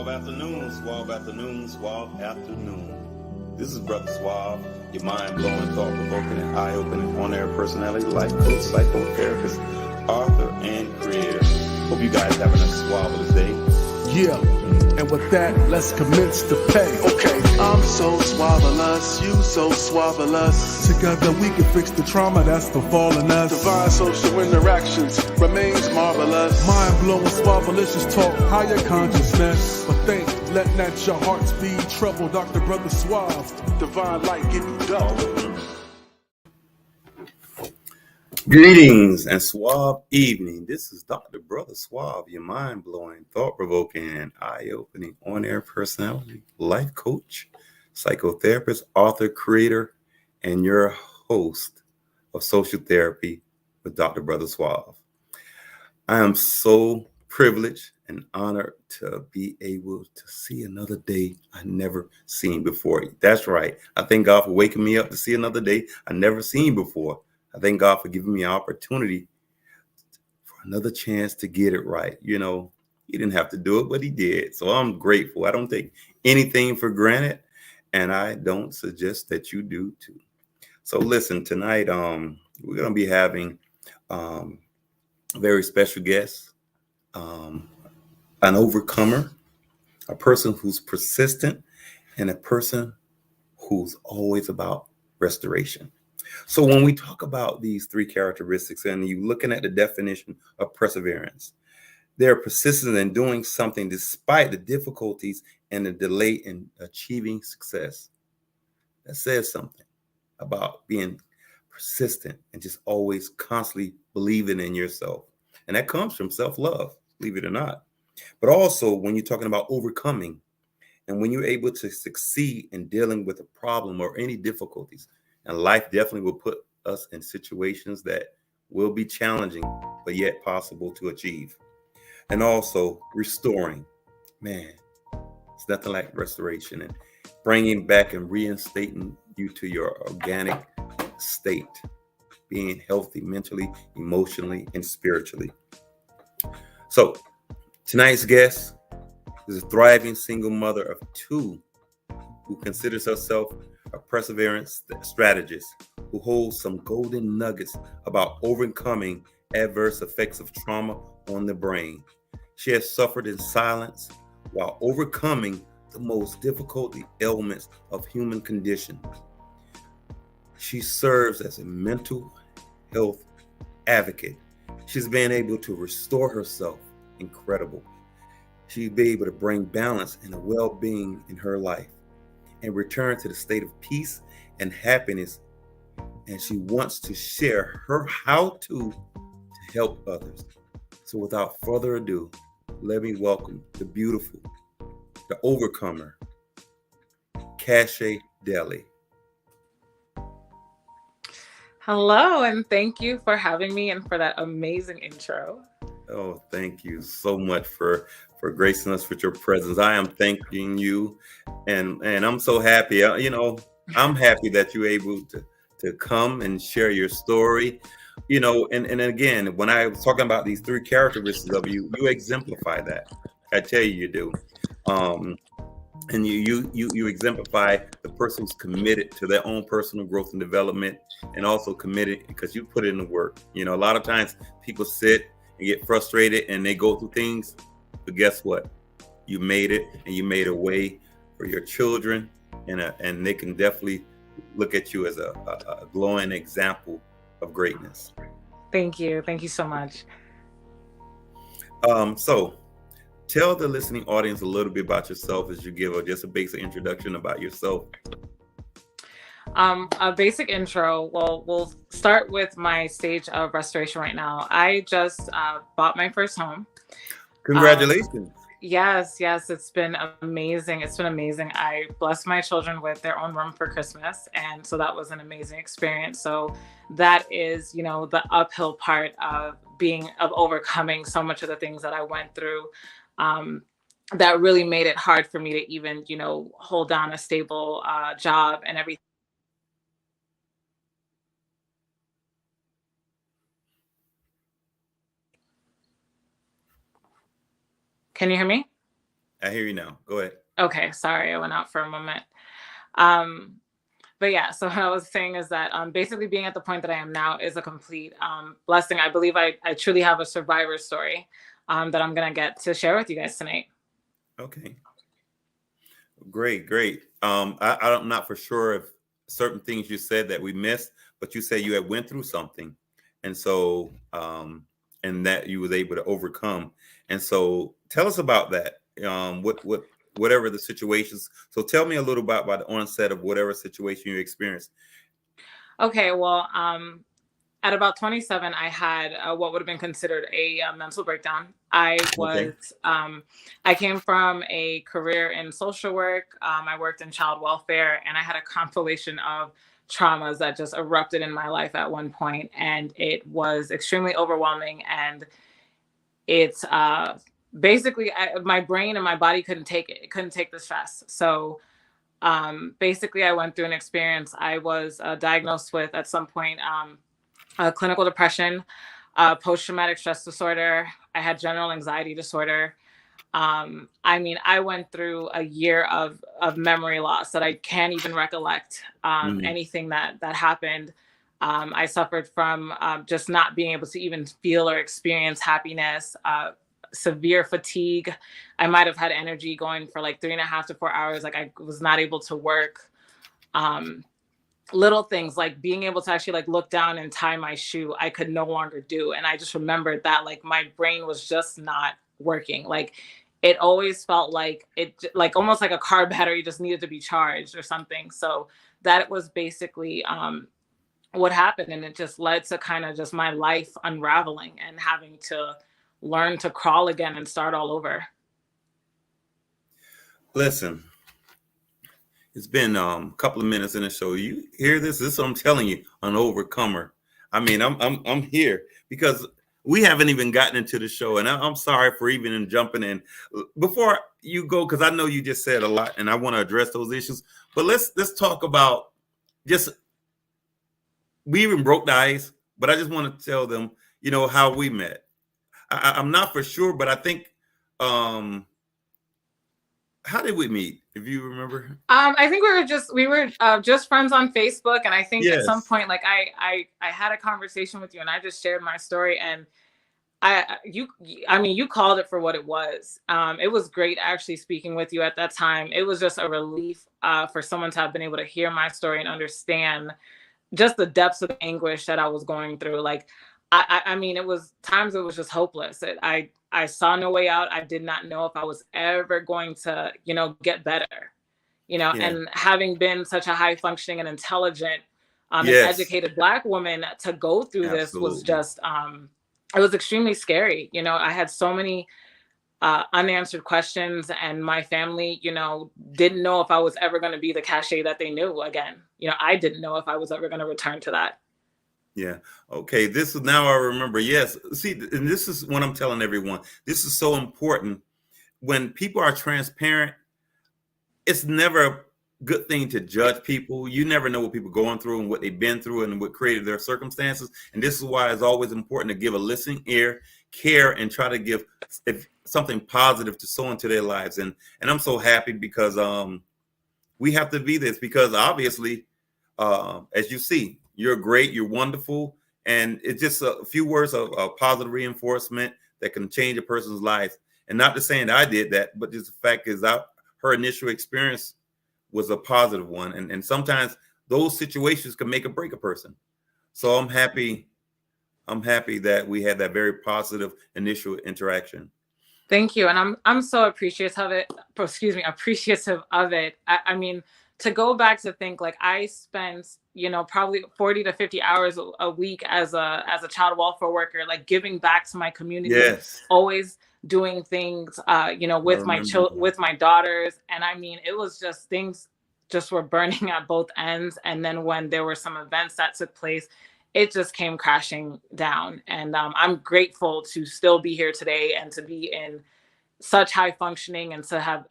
Suave afternoon, Suave afternoon. This is Brother Suave, your mind-blowing, thought-provoking, and eye-opening on-air personality, life coach, psychotherapist, author, and creator. Hope you guys having a suavelous day. Yeah, and with that, let's commence the pay. Okay, I'm so suavelous, you so suavelous. Together we can fix the trauma that's befallen us. Divine social interactions remains marvelous. Mind-blowing, suavelicious talk, higher consciousness. But think, let not your heart speed trouble, Dr. Brother Suave. Divine light give you double. Greetings and suave evening. This is Dr. Brother Suave, your mind-blowing, thought-provoking, and eye-opening on-air personality, life coach, psychotherapist, author, creator, and your host of Social Therapy with Dr. Brother Suave. I am so privileged and honored to be able to see another day I never seen before. That's right. I thank God for waking me up to see another day I never seen before. I thank God for giving me an opportunity for another chance to get it right. You know, he didn't have to do it, but he did. So I'm grateful. I don't take anything for granted, and I don't suggest that you do too. So listen, tonight we're going to be having a very special guest, an overcomer, a person who's persistent, and a person who's always about restoration. So when we talk about these three characteristics and you're looking at the definition of perseverance, they're persistent in doing something despite the difficulties and the delay in achieving success. That says something about being persistent and just always constantly believing in yourself. And that comes from self-love, believe it or not. But also when you're talking about overcoming and when you're able to succeed in dealing with a problem or any difficulties, and life definitely will put us in situations that will be challenging, but yet possible to achieve. And also restoring. Man, it's nothing like restoration and bringing back and reinstating you to your organic state, being healthy mentally, emotionally, and spiritually. So tonight's guest is a thriving single mother of two who considers herself a perseverance strategist who holds some golden nuggets about overcoming adverse effects of trauma on the brain. She has suffered in silence while overcoming the most difficult ailments of human condition. She serves as a mental health advocate. She's been able to restore herself. Incredible. She's been able to bring balance and a well-being in her life and return to the state of peace and happiness. And she wants to share her how-to help others. So without further ado, let me welcome the beautiful, the overcomer, Cachet Daley. Hello, and thank you for having me and for that amazing intro. Oh, thank you so much for gracing us with your presence. I am thanking you, and I'm so happy. I'm happy that you're able to come and share your story. And again, when I was talking about these three characteristics of you, you exemplify that. I tell you do. And you exemplify the person who's committed to their own personal growth and development, and also committed because you put in the work. A lot of times people sit and get frustrated and they go through things, but guess what? You made it, and you made a way for your children, and they can definitely look at you as a glowing example of greatness. Thank you so much. So tell the listening audience a little bit about yourself as you give just a basic introduction about yourself. A basic intro. Well, we'll start with my stage of restoration right now. I just bought my first home. Congratulations. Yes, it's been amazing. I blessed my children with their own room for Christmas, and so that was an amazing experience. So that is, the uphill part of overcoming so much of the things that I went through. That really made it hard for me to even, hold down a stable job and everything. Can you hear me? I hear you now. Go ahead. Okay, sorry, I went out for a moment. Um, but yeah, so what I was saying is that basically being at the point that I am now is a complete blessing. I believe I truly have a survivor story that I'm gonna get to share with you guys tonight. Okay. Great, great. I'm not for sure if certain things you said that we missed, but you said you had went through something, and so and that you was able to overcome. And so, tell us about that. Whatever the situations. So, tell me a little about the onset of whatever situation you experienced. Okay, well, at about 27, I had what would have been considered a mental breakdown. Okay. I came from a career in social work. I worked in child welfare, and I had a compilation of traumas that just erupted in my life at one point, and it was extremely overwhelming. And it's basically my brain and my body couldn't take it. It couldn't take the stress. So basically, I went through an experience. I was diagnosed with at some point. Clinical depression, post-traumatic stress disorder. I had general anxiety disorder. I mean, I went through a year of memory loss that I can't even recollect Mhm. anything that happened. I suffered from just not being able to even feel or experience happiness, severe fatigue. I might have had energy going for like 3.5 to 4 hours. Like I was not able to work. Um, Little things like being able to actually like look down and tie my shoe, I could no longer do. And I just remembered that like my brain was just not working. Like it always felt like like almost like a car battery just needed to be charged or something. So that was basically what happened. And it just led to kind of just my life unraveling and having to learn to crawl again and start all over. Listen, it's been a couple of minutes in the show. You hear this? This is what I'm telling you, an overcomer. I mean, I'm here because we haven't even gotten into the show, and I'm sorry for even jumping in before you go because I know you just said a lot, and I want to address those issues. But let's talk about just we even broke the ice, but I just want to tell them, how we met. I'm not for sure, but I think how did we meet? If you remember? I think we were just friends on Facebook, and I think at some Yes. point, like I had a conversation with you, and I just shared my story, and I mean, you called it for what it was. It was great actually speaking with you at that time. It was just a relief for someone to have been able to hear my story and understand just the depths of anguish that I was going through. Like, I mean, it was times it was just hopeless. I saw no way out. I did not know if I was ever going to, get better. Yeah. And having been such a high functioning and intelligent and Yes. educated Black woman to go through this was Absolutely. just, it was extremely scary. I had so many unanswered questions, and my family, didn't know if I was ever going to be the cachet that they knew again. I didn't know if I was ever going to return to that. Yeah. Okay. This is now I remember. Yes. See, and this is what I'm telling everyone. This is so important. When people are transparent, it's never a good thing to judge people. You never know what people are going through and what they've been through and what created their circumstances. And this is why it's always important to give a listening ear, care, and try to give if something positive to sow into their lives. And I'm so happy because we have to be this because obviously, as you see, you're great, you're wonderful, and it's just a few words of positive reinforcement that can change a person's life. And not to saying that I did that, but just the fact is, her initial experience was a positive one, and sometimes those situations can make or break a person. So I'm happy. I'm happy that we had that very positive initial interaction. Thank you. And I'm so appreciative of it. Excuse me, appreciative of it. I mean, to go back to think like I spent, probably 40 to 50 hours a week as a child welfare worker, like giving back to my community, Yes, always doing things I with remember that. with my daughters. And I mean, it was just things just were burning at both ends. And then when there were some events that took place, it just came crashing down. And I'm grateful to still be here today and to be in such high functioning and to have,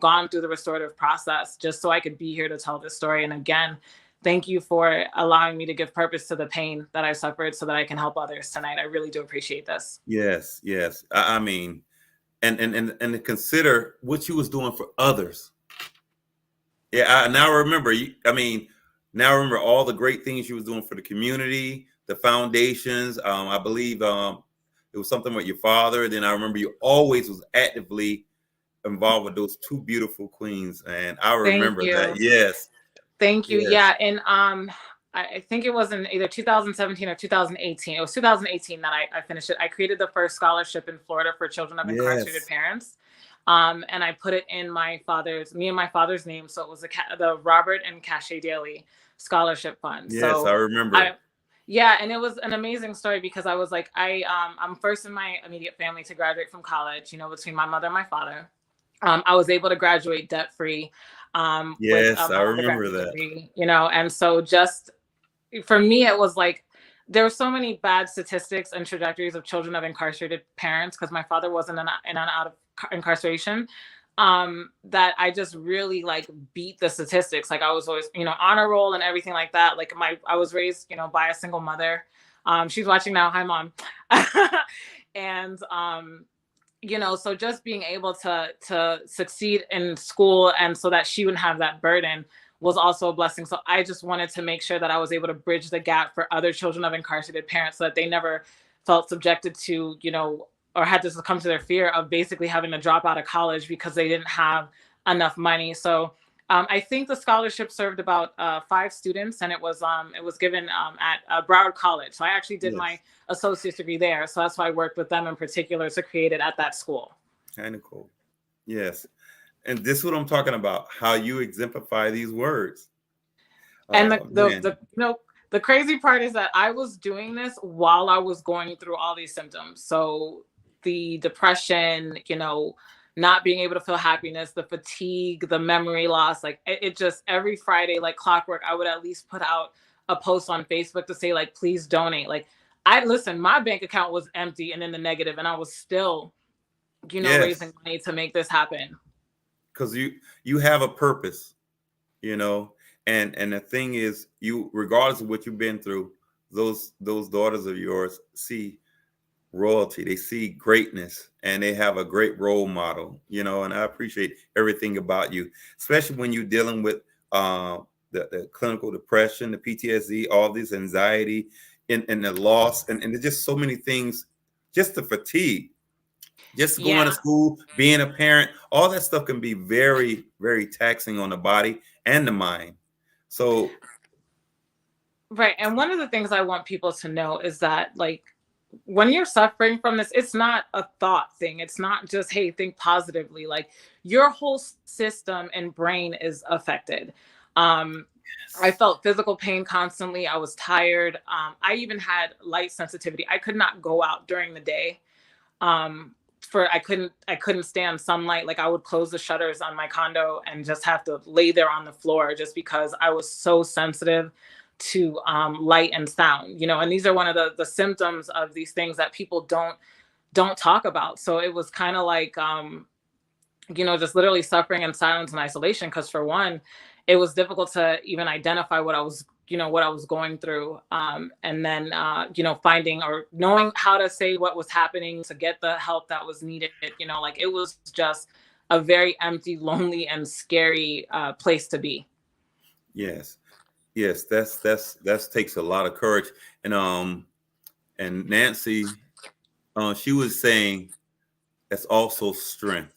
gone through the restorative process just so I could be here to tell this story. And again, thank you for allowing me to give purpose to the pain that I suffered so that I can help others tonight. I really do appreciate this. Yes, yes. I mean, and to consider what you was doing for others. Yeah, I now remember. Now I remember all the great things you was doing for the community, the foundations. I believe it was something with your father. Then I remember you always was actively involved with those two beautiful queens, and I Thank remember that. you. Yes, Thank you. yes, Yeah. And I think it was in either 2017 or 2018. It was 2018 that I finished it. I created the first scholarship in Florida for children of incarcerated yes, parents. And I put it in me and my father's name. So it was the Robert and Cachet Daley Scholarship Fund. yes. I So remember. yeah, and it was an amazing story because I was like, I'm first in my immediate family to graduate from college, between my mother and my father. I was able to graduate debt free with Yes, I my remember undergraduate that. degree, and so just for me, it was like there were so many bad statistics and trajectories of children of incarcerated parents because my father wasn't in and out of incarceration. That I just really like beat the statistics. Like I was always, honor roll and everything like that. Like I was raised, by a single mother. She's watching now. Hi, mom. And so just being able to succeed in school and so that she wouldn't have that burden was also a blessing. So I just wanted to make sure that I was able to bridge the gap for other children of incarcerated parents so that they never felt subjected to, or had to succumb to their fear of basically having to drop out of college because they didn't have enough money. So I think the scholarship served about 5 students, and it was given at Broward College. So I actually did my Yes, associate's degree there. So that's why I worked with them in particular to create it at that school. kind of cool. Yes, and this is what I'm talking about. How you exemplify these words. And Oh man. the crazy part is that I was doing this while I was going through all these symptoms. So the depression, not being able to feel happiness, the fatigue, the memory loss, like it just every Friday, like clockwork, I would at least put out a post on Facebook to say like, please donate. Like my bank account was empty and in the negative, and I was still, raising Yes, money to make this happen. because you have a purpose, you know, and the thing is, you regardless of what you've been through, those daughters of yours see royalty, they see greatness, and they have a great role model, and I appreciate everything about you, especially when you're dealing with the clinical depression, the PTSD, all this anxiety, and the loss, and there's just so many things, just the fatigue, just going to Yeah. school, being a parent, all that stuff can be very, very taxing on the body and the mind. So Right. And one of the things I want people to know is that, like, when you're suffering from this, it's not a thought thing. It's not just, hey, think positively. Like, your whole system and brain is affected. Um, I felt physical pain constantly. I was tired. I even had light sensitivity. I could not go out during the day. Um, I couldn't stand sunlight. Like I would close the shutters on my condo and just have to lay there on the floor just because I was so sensitive to light and sound. And these are one of the symptoms of these things that people don't talk about. So it was kind of like just literally suffering in silence and isolation. Because for one, it was difficult to even identify what I was going through. And then, finding or knowing how to say what was happening to get the help that was needed, like it was just a very empty, lonely, and scary place to be. yes, yes, that's takes a lot of courage. And Nancy, she was saying that's also strength.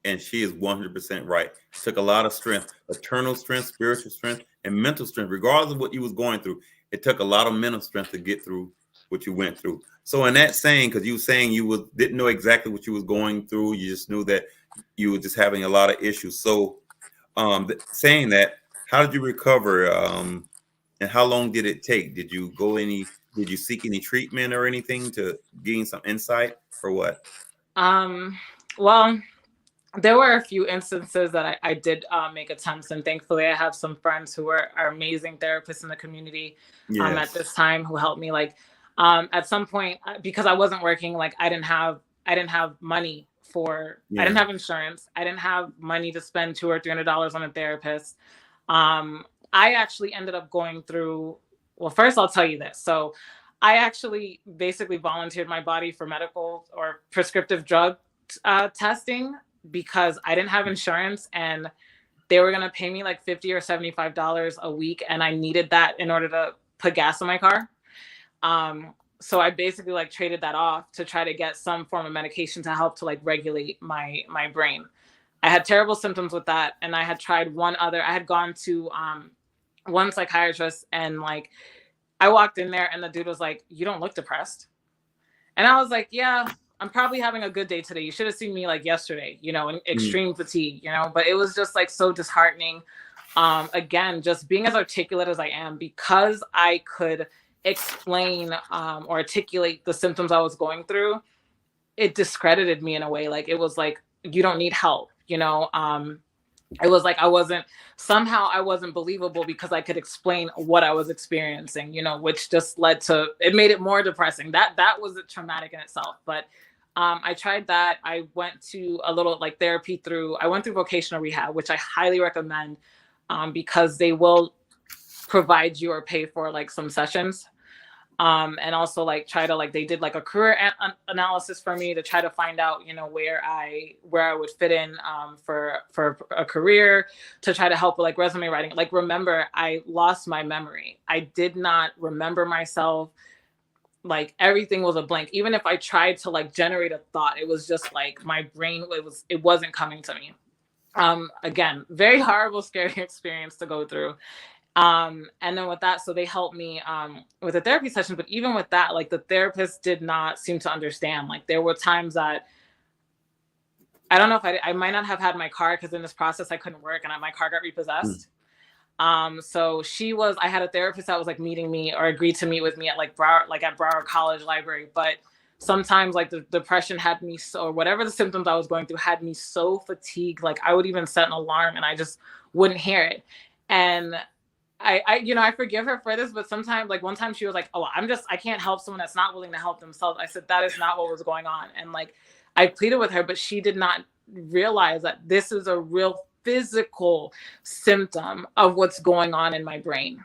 And she is 100% right. It took a lot of strength, eternal strength, spiritual strength, and mental strength. Regardless of what you was going through, it took a lot of mental strength to get through what you went through. So in that saying, because you were saying didn't know exactly what you was going through, you just knew that you were just having a lot of issues. So saying that, how did you recover? And how long did it take? Did you seek any treatment or anything to gain some insight, or what? Well, there were a few instances that I did make attempts, and thankfully I have some friends who are amazing therapists in the community at Yes. this time who helped me. Like at some point, because I wasn't working, like I didn't have money I didn't Yeah. have insurance. I didn't have money to spend $200 or $300 on a therapist. I actually ended up going through. Well, first I'll tell you this. So I actually basically volunteered my body for medical or prescriptive drug testing because I didn't have insurance, and they were going to pay me like $50 or $75 a week. And I needed that in order to put gas in my car. So I basically like traded that off to try to get some form of medication to help to like regulate my brain. I had terrible symptoms with that. And I had tried I had gone to one psychiatrist, and like I walked in there and the dude was like, "You don't look depressed." And I was like, "Yeah, I'm probably having a good day today. You should have seen me like yesterday, in extreme fatigue, but it was just like so disheartening. Again, just being as articulate as I am, because I could explain or articulate the symptoms I was going through, it discredited me in a way. Like, it was like, you don't need help, it was like I wasn't believable because I could explain what I was experiencing, which just led to, it made it more depressing. That was traumatic in itself. But I tried that. I went to a little like therapy I went through vocational rehab, which I highly recommend because they will provide you or pay for like some sessions. And also like try to like, they did like a career analysis for me to try to find out, where I would fit in for a career, to try to help with like resume writing. Like, remember, I lost my memory. I did not remember myself. Like, everything was a blank. Even if I tried to like generate a thought, it was just like my brain, it wasn't coming to me. Again, very horrible, scary experience to go through. And then with that, so they helped me with the therapy session. But even with that, like, the therapist did not seem to understand. Like, there were times that I don't know if I might not have had my car, because in this process I couldn't work and my car got repossessed. So I had a therapist that was like meeting me or agreed to meet with me at like Broward College Library. But sometimes like the depression had me or whatever the symptoms I was going through had me so fatigued. Like, I would even set an alarm and I just wouldn't hear it. And I forgive her for this, but sometimes, like one time she was like, "Oh, I can't help someone that's not willing to help themselves." I said, that is not what was going on. And like, I pleaded with her, but she did not realize that this is a real physical symptom of what's going on in my brain.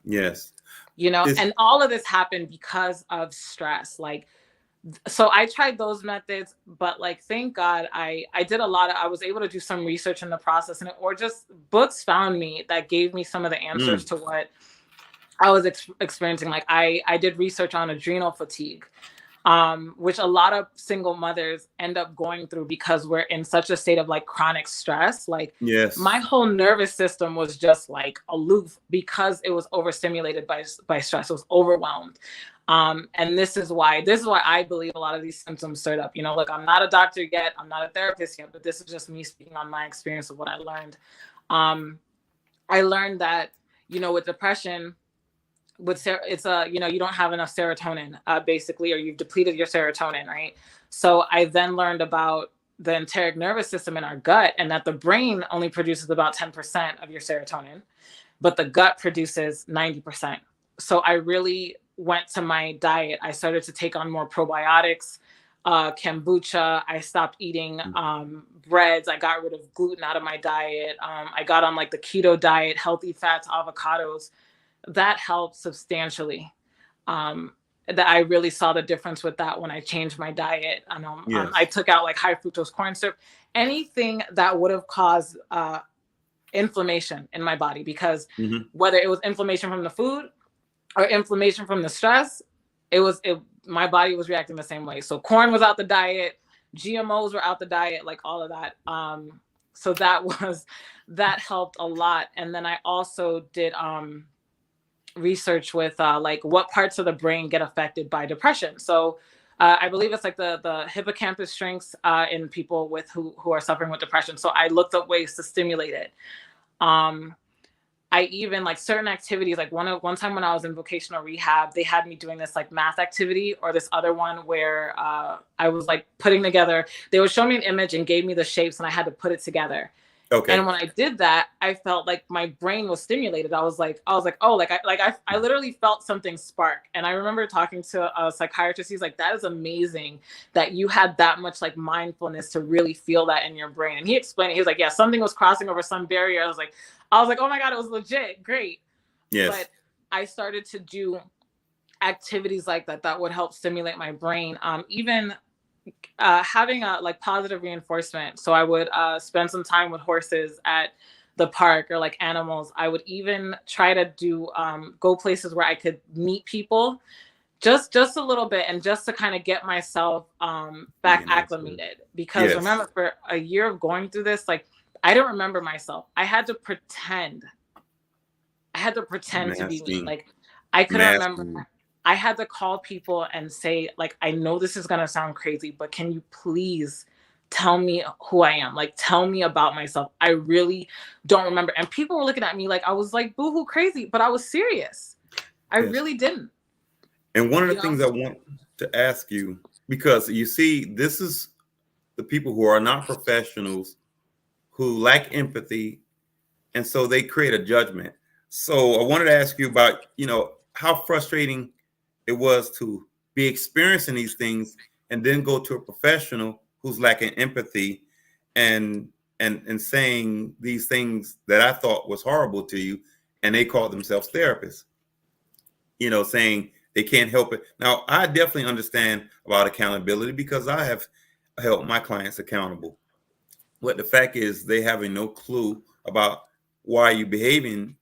Yes. And all of this happened because of stress. Like, so I tried those methods, but like, thank God I was able to do some research in the process, or just books found me that gave me some of the answers to what I was experiencing. Like, I did research on adrenal fatigue, which a lot of single mothers end up going through because we're in such a state of like chronic stress. Like, yes, my whole nervous system was just like aloof because it was overstimulated by stress. It was overwhelmed. And this is why I believe a lot of these symptoms start up. Look, I'm not a doctor yet. I'm not a therapist yet, but this is just me speaking on my experience of what I learned. I learned that, with depression, it's you don't have enough serotonin, basically, or you've depleted your serotonin, right? So I then learned about the enteric nervous system in our gut, and that the brain only produces about 10% of your serotonin, but the gut produces 90%. So I really went to my diet. I started to take on more probiotics, kombucha. I stopped eating breads. I got rid of gluten out of my diet. I got on like the keto diet, healthy fats, avocados. That helped substantially. That I really saw the difference with that when I changed my diet. Yes. I took out like high fructose corn syrup, anything that would have caused inflammation in my body, because whether it was inflammation from the food or inflammation from the stress, my body was reacting the same way. So corn was out the diet, GMOs were out the diet, like all of that. So that helped a lot. And then I also did research with like what parts of the brain get affected by depression. So I believe it's like the hippocampus shrinks in people who are suffering with depression. So I looked up ways to stimulate it. I even like certain activities, like one time when I was in vocational rehab, they had me doing this like math activity, or this other one where I was like putting together, they would show me an image and gave me the shapes and I had to put it together. Okay. And when I did that, I felt like my brain was stimulated. I was like, oh, like I literally felt something spark. And I remember talking to a psychiatrist. He's like, that is amazing that you had that much like mindfulness to really feel that in your brain. And he explained it. He was like, yeah, something was crossing over some barrier. I was like, oh my God, it was legit. Great. Yes. But I started to do activities like that would help stimulate my brain. Even having a like positive reinforcement. So I would spend some time with horses at the park or like animals. I would even try to do go places where I could meet people just a little bit, and just to kind of get myself back acclimated, because Yes. remember, for a year of going through this, like I didn't remember myself. I had to pretend to be me. Masking. Like I couldn't remember. Masking. I had to call people and say, like, I know this is gonna sound crazy, but can you please tell me who I am? Like, tell me about myself. I really don't remember. And people were looking at me like I was like boohoo crazy, but I was serious. I Yes. really didn't. And one of the You things know? I want to ask you, because you see, this is the people who are not professionals, who lack empathy, and so they create a judgment. So I wanted to ask you about, how frustrating it was to be experiencing these things and then go to a professional who's lacking empathy and saying these things that I thought was horrible to you, and they call themselves therapists, saying they can't help it. Now, I definitely understand about accountability because I have held my clients accountable. What the fact is, they having no clue about why you're behaving.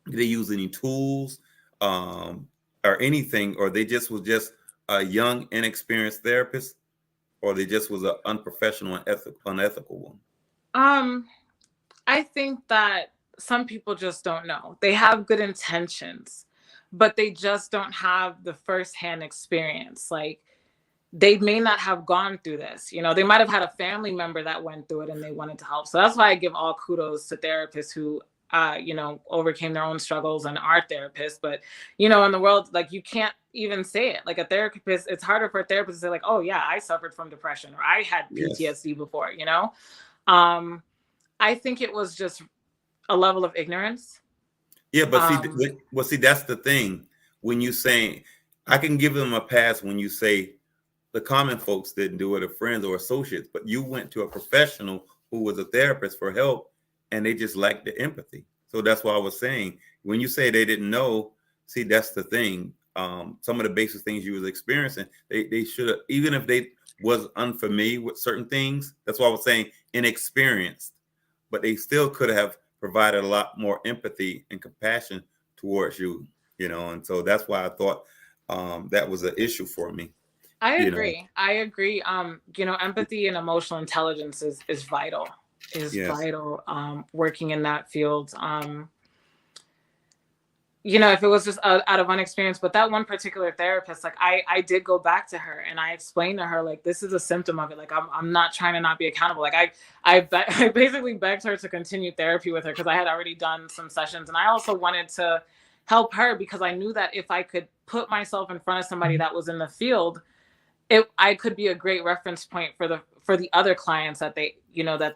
They use any tools or anything, or they just was just a young, inexperienced therapist, or they just was an unprofessional and unethical one. I think that some people just don't know. They have good intentions, but they just don't have the firsthand experience. Like they may not have gone through this. They might have had a family member that went through it and they wanted to help. So that's why I give all kudos to therapists who overcame their own struggles and are therapists. But in the world, like you can't even say it. Like a therapist, it's harder for a therapist to say like, oh yeah, I suffered from depression or I had Yes. PTSD before. I think it was just a level of ignorance. Yeah, but Um, see, that's the thing. When you say, I can give them a pass when you say the common folks didn't do it, or friends or associates, but you went to a professional who was a therapist for help, and they just lacked the empathy. So that's why I was saying, when you say they didn't know, see, that's the thing. Some of the basic things you was experiencing, they should have, even if they was unfamiliar with certain things. That's why I was saying inexperienced, but they still could have provided a lot more empathy and compassion towards you, and so that's why I thought that was an issue for me. I you know agree. I agree. Empathy and emotional intelligence is vital. Is yes. vital. Working in that field. If it was just out of unexperience, but that one particular therapist, like I did go back to her and I explained to her, like, this is a symptom of it. Like, I'm not trying to not be accountable. Like I basically begged her to continue therapy with her because I had already done some sessions. And I also wanted to help her because I knew that if I could put myself in front of somebody that was in the field, I could be a great reference point for the other clients that they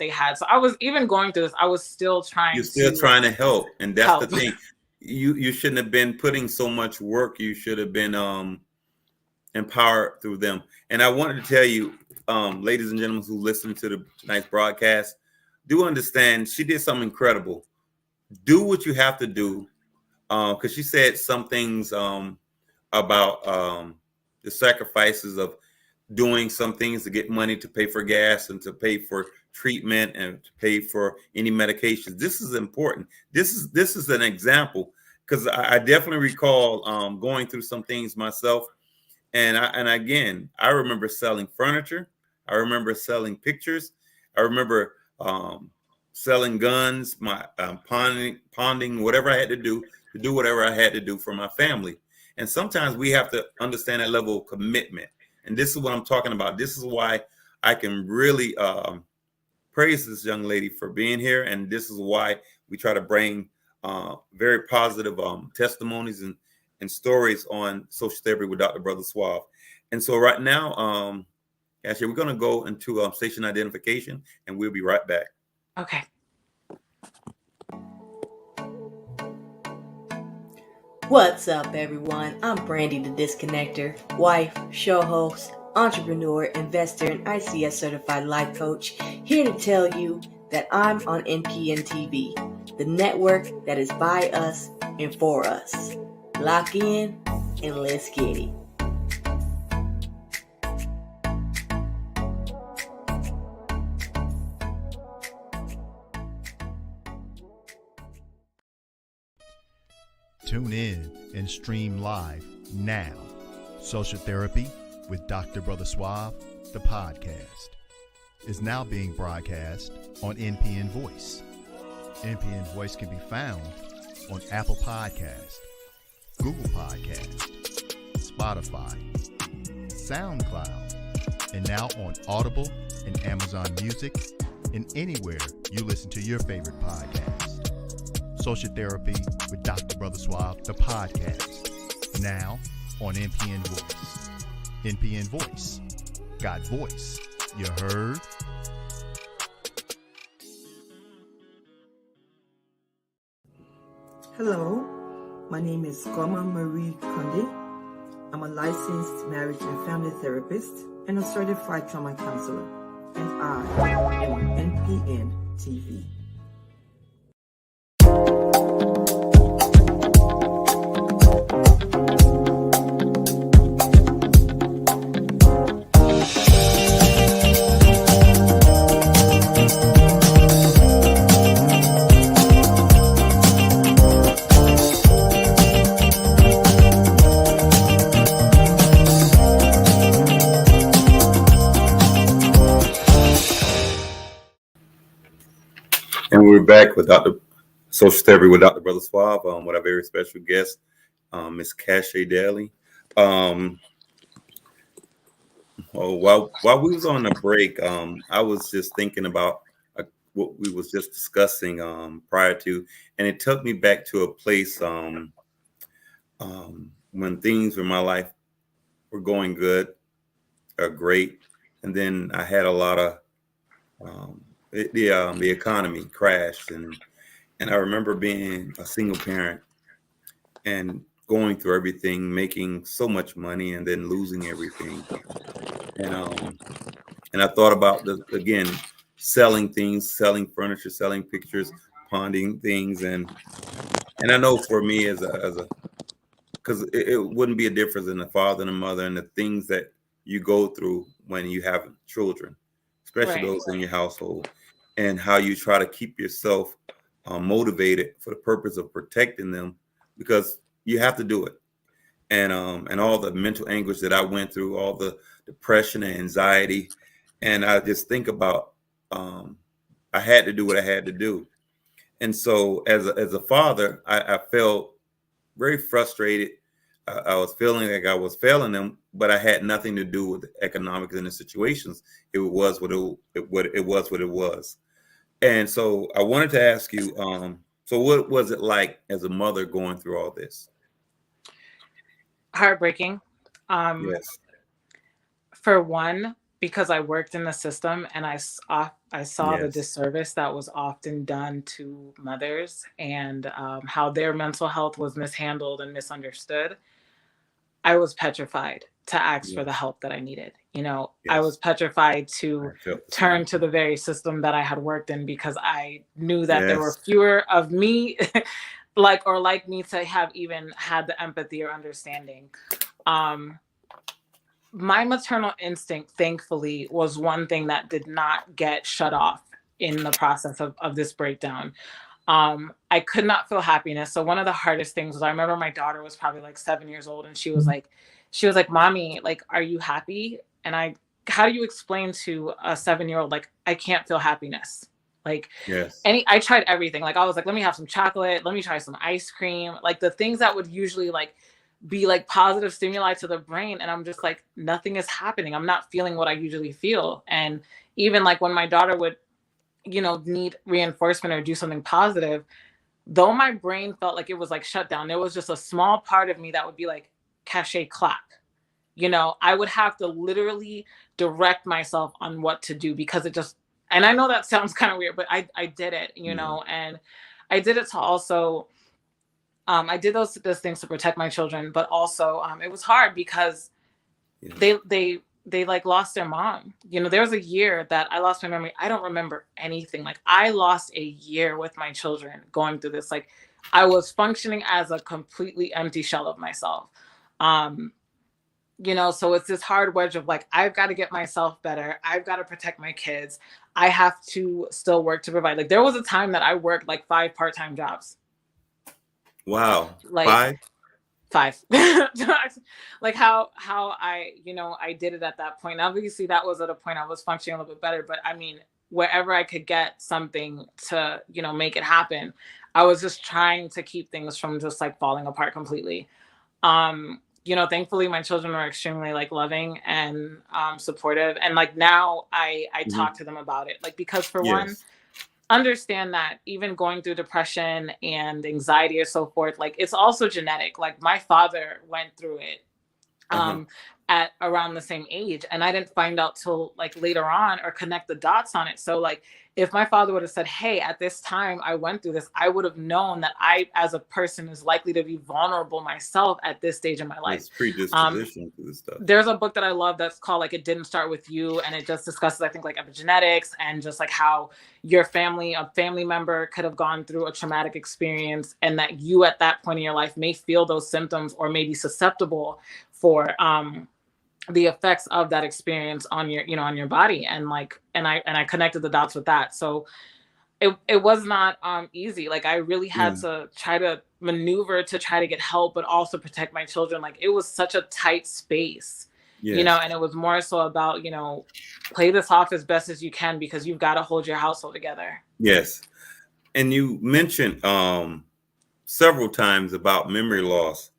had. So I was, even going through this, I was still You're trying still to trying to help, and that's the help. thing. You shouldn't have been putting so much work. You should have been empowered through them. And I wanted to tell you, ladies and gentlemen who listen to tonight's broadcast, do understand she did something incredible. Do what you have to do, because she said some things about the sacrifices of doing some things to get money to pay for gas and to pay for treatment and to pay for any medications. This is important. This is an example, because I definitely recall going through some things myself. And again, I remember selling furniture. I remember selling pictures. I remember selling guns, my ponding, whatever I had to do whatever I had to do for my family. And sometimes we have to understand that level of commitment. And this is what I'm talking about. This is why I can really praise this young lady for being here. And this is why we try to bring very positive testimonies and stories on Social Therapy with Dr. Brother Suave. And so right now, actually, we're going to go into station identification, and we'll be right back. Okay. What's up, everyone? I'm Brandy the Disconnector, wife, show host, entrepreneur, investor, and ICS certified life coach, here to tell you that I'm on NPN TV, the network that is by us and for us. Lock in and let's get it. Tune in and stream live now. Social Therapy with Dr. Brother Suave, the podcast, is now being broadcast on NPN Voice. NPN Voice can be found on Apple Podcast, Google Podcast, Spotify, SoundCloud, and now on Audible and Amazon Music, and anywhere you listen to your favorite podcast. Social Therapy with Dr. Brother Suave, the podcast, now on NPN Voice. NPN Voice. Got voice. You heard? Hello, my name is Goma Marie Conde. I'm a licensed marriage and family therapist and a certified trauma counselor, and I am on NPN TV. And we're back with Social Therapy with Dr. Brother Suave, with our very special guest, Miss Cachet Daley. While we was on the break, I was just thinking about what we was just discussing prior to, and it took me back to a place when things in my life were going good or great, and then I had a lot of the economy crashed, and I remember being a single parent and going through everything, making so much money, and then losing everything. And I thought about selling things, selling furniture, selling pictures, pawning things, and I know for me because it wouldn't be a difference in the father and the mother and the things that you go through when you have children, especially those in your household, and how you try to keep yourself motivated for the purpose of protecting them, because you have to do it. And all the mental anguish that I went through, all the depression and anxiety, and I just think about I had to do what I had to do. And so as a father, I felt very frustrated. I was feeling like I was failing them, but I had nothing to do with the economics and the situations. It was what it was. And so I wanted to ask you, so what was it like as a mother going through all this? Heartbreaking. Yes. For one, because I worked in the system and I saw the disservice that was often done to mothers, and how their mental health was mishandled and misunderstood. I was petrified to ask for the help that I needed. I was petrified to turn to the very system that I had worked in, because I knew that there were fewer of me like me to have even had the empathy or understanding. My maternal instinct, thankfully, was one thing that did not get shut off in the process of this breakdown. I could not feel happiness. So one of the hardest things was, I remember my daughter was probably like 7 years old, and she was like, "Mommy, like, are you happy?" And how do you explain to a 7-year-old, like, I can't feel happiness? Like, I tried everything. Like, I was like, let me have some chocolate. Let me try some ice cream. Like, the things that would usually like be like positive stimuli to the brain. And I'm just like, nothing is happening. I'm not feeling what I usually feel. And even like when my daughter would, need reinforcement or do something positive, though my brain felt like it was like shut down, there was just a small part of me that would be like, Cachet, clap. I would have to literally direct myself on what to do, because it just, and I know that sounds kind of weird, but I did it, and I did it to also, I did those things to protect my children, but also it was hard because they like lost their mom. There was a year that I lost my memory. I don't remember anything. Like, I lost a year with my children going through this. Like, I was functioning as a completely empty shell of myself. So it's this hard wedge of like, I've got to get myself better. I've got to protect my kids. I have to still work to provide. Like, there was a time that I worked like 5 part-time jobs. Wow. Like 5? 5. Like how I, I did it at that point. Obviously that was at a point I was functioning a little bit better, but I mean, wherever I could get something to, make it happen, I was just trying to keep things from just like falling apart completely. Thankfully my children are extremely like loving and supportive, and like now I Mhm. talk to them about it, like, because for one, Yes. understand that even going through depression and anxiety or so forth, like, it's also genetic. Like, my father went through it Uh-huh. um at around the same age, and I didn't find out till like later on or connect the dots on it. So like, if my father would have said, hey, at this time I went through this, I would have known that I as a person is likely to be vulnerable myself at this stage in my life. It's um predisposition to this stuff. there's a book that I love that's called like It Didn't Start With You, and it just discusses, I think, like epigenetics and just like how a family member could have gone through a traumatic experience, and that you at that point in your life may feel those symptoms or may be susceptible for the effects of that experience on your, on your body. And like, and I connected the dots with that. So it was not easy. Like, I really had Yeah. to try to maneuver to try to get help, but also protect my children. Like, it was such a tight space, Yes. and it was more so about, play this off as best as you can, because you've got to hold your household together. Yes. And you mentioned several times about memory loss.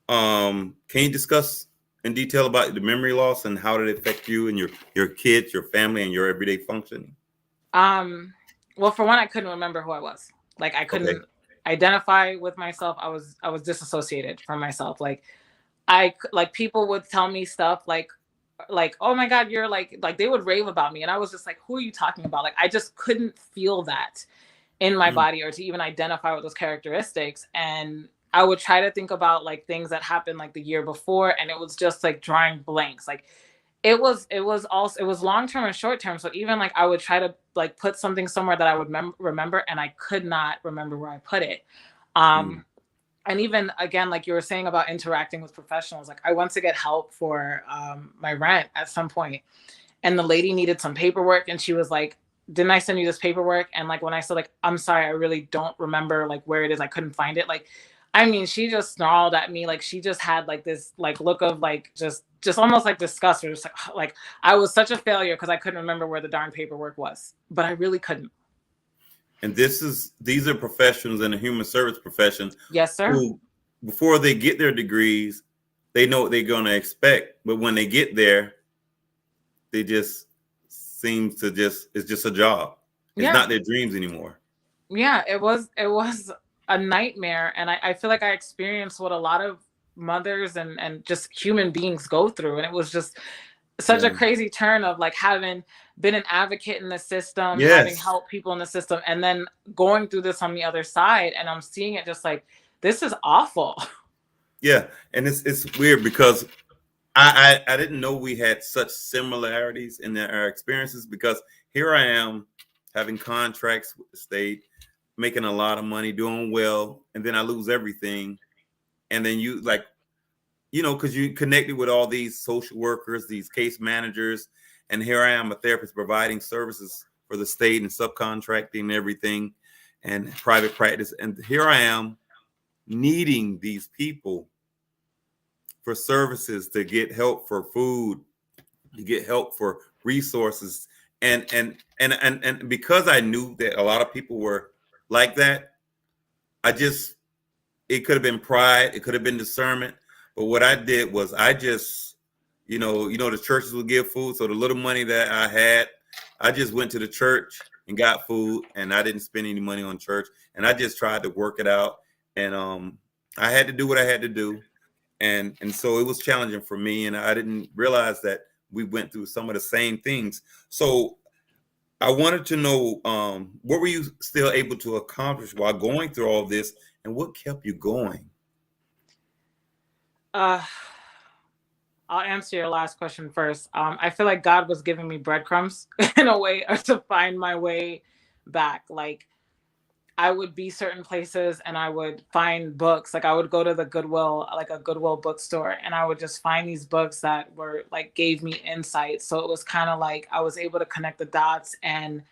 Can you discuss in detail about the memory loss and how did it affect you and your kids, your family, and your everyday functioning? Um, well, for one, I couldn't remember who I was. Like, I Okay. couldn't identify with myself. I was disassociated from myself. Like people would tell me stuff like, oh my god, you're like they would rave about me, and I was just like, who are you talking about? Like, I just couldn't feel that in my Mm. body or to even identify with those characteristics. And I would try to think about like things that happened like the year before, and it was just like drawing blanks. Like, it was long term and short term. So even like I would try to like put something somewhere that I would remember, and I could not remember where I put it. Mm. um and even again, like you were saying about interacting with professionals, like I went to get help for my rent at some point, and the lady needed some paperwork, and she was like, didn't I send you this paperwork? And like, when I said, like, I'm sorry, I really don't remember like where it is, I couldn't find it. Like, I mean, she just snarled at me. Like, she just had like this like look of like just almost like disgust, or just like I was such a failure because I couldn't remember where the darn paperwork was, but I really couldn't. And these are professionals in the human service profession Yes, sir. who, before they get their degrees, they know what they're going to expect. But when they get there, they just seem to it's just a job. It's Yeah. not their dreams anymore. Yeah, it was a nightmare. And I feel like I experienced what a lot of mothers and just human beings go through. And it was just such a Yeah. crazy turn of like having been an advocate in the system, having Yes. helped people in the system, and then going through this on the other side. And I'm seeing it just like, this is awful. Yeah. And it's weird because I didn't know we had such similarities in our experiences, because here I am having contracts with the state, making a lot of money, doing well, and then I lose everything. And then you like, because you connected with all these social workers, these case managers, and here I am, a therapist providing services for the state and subcontracting and everything and private practice. And here I am needing these people for services, to get help for food, to get help for resources. And because I knew that a lot of people were like that, I just, it could have been pride, it could have been discernment, but what I did was I just, the churches would give food, so the little money that I had, I just went to the church and got food, and I didn't spend any money on church, and I just tried to work it out, and I had to do what I had to do, and so it was challenging for me, and I didn't realize that we went through some of the same things. So I wanted to know, what were you still able to accomplish while going through all this, and what kept you going? uh I'll answer your last question first. I feel like God was giving me breadcrumbs in a way to find my way back. Like, I would be certain places and I would find books. Like, I would go to the Goodwill, like a Goodwill bookstore, and I would just find these books that were like gave me insight. So it was kind of like I was able to connect the dots and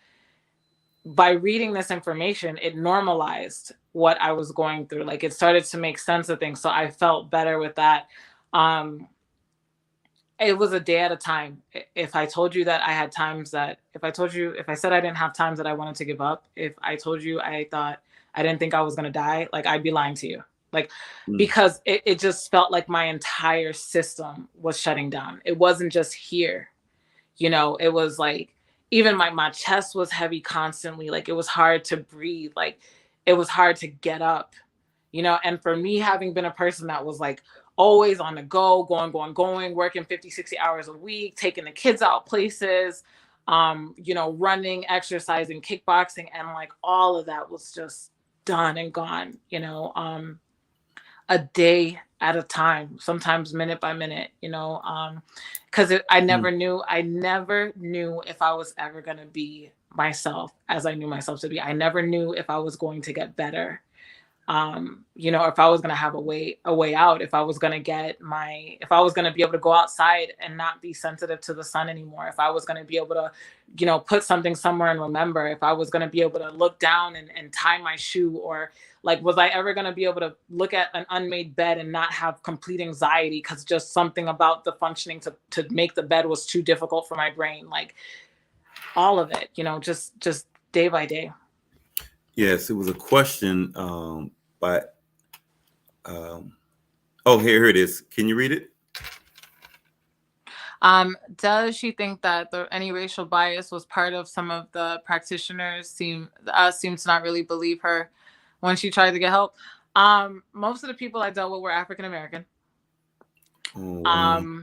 by reading this information, it normalized what I was going through. Like it started to make sense of things. So I felt better with that. It was a day at a time. If I told you that I had times that, if I said I didn't have times that I wanted to give up, if I told you I thought I didn't think I was going to die, like I'd be lying to you. Like, because it just felt like my entire system was shutting down. It wasn't just here, it was like, even my chest was heavy constantly. Like it was hard to breathe. Like it was hard to get up, and for me, having been a person that was like always on the go, going, working 50, 60 hours a week, taking the kids out places, running, exercising, kickboxing, and like all of that was just done and gone, a day at a time, sometimes minute by minute, because I never knew if I was ever going to be myself as I knew myself to be. I never knew if I was going to get better. If I was going to have a way out, if I was going to if I was going to be able to go outside and not be sensitive to the sun anymore, if I was going to be able to, put something somewhere and remember, if I was going to be able to look down and tie my shoe, or like, was I ever going to be able to look at an unmade bed and not have complete anxiety because just something about the functioning to make the bed was too difficult for my brain. Like all of it, just day by day. Yes, it was a question but here it is. Can you read it? Does she think that any racial bias was part of some of the practitioners seem to not really believe her when she tried to get help? Most of the people I dealt with were African American. Oh, wow.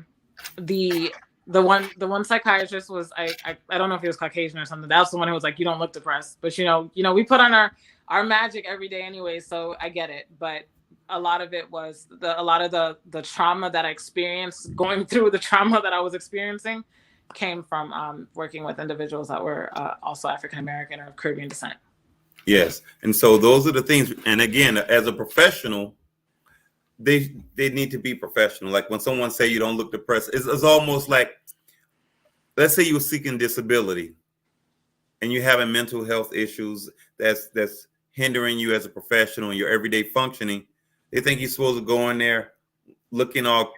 The one psychiatrist was I don't know if he was Caucasian or something. That's the one who was like, you don't look depressed, but we put on our magic every day anyway, so I get it. But a lot of it was a lot of the trauma that I experienced, going through the trauma that I was experiencing, came from working with individuals that were also African American or of Caribbean descent. Yes, and so those are the things. And again, as a professional, they need to be professional. Like when someone say you don't look depressed, it's almost like, let's say you're seeking disability and you're having mental health issues that's hindering you as a professional in your everyday functioning. They think you're supposed to go in there looking all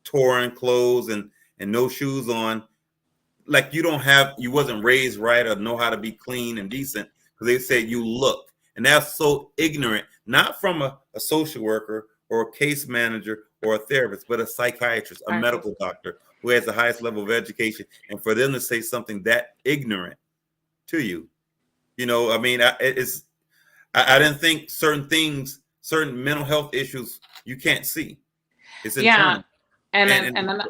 torn clothes and no shoes on, like you wasn't raised right or know how to be clean and decent, because they said you look. And that's so ignorant, not from a social worker or a case manager or a therapist, but a psychiatrist, a medical doctor who has the highest level of education. And for them to say something that ignorant to you, I mean, I didn't think certain mental health issues you can't see. It's internal. And then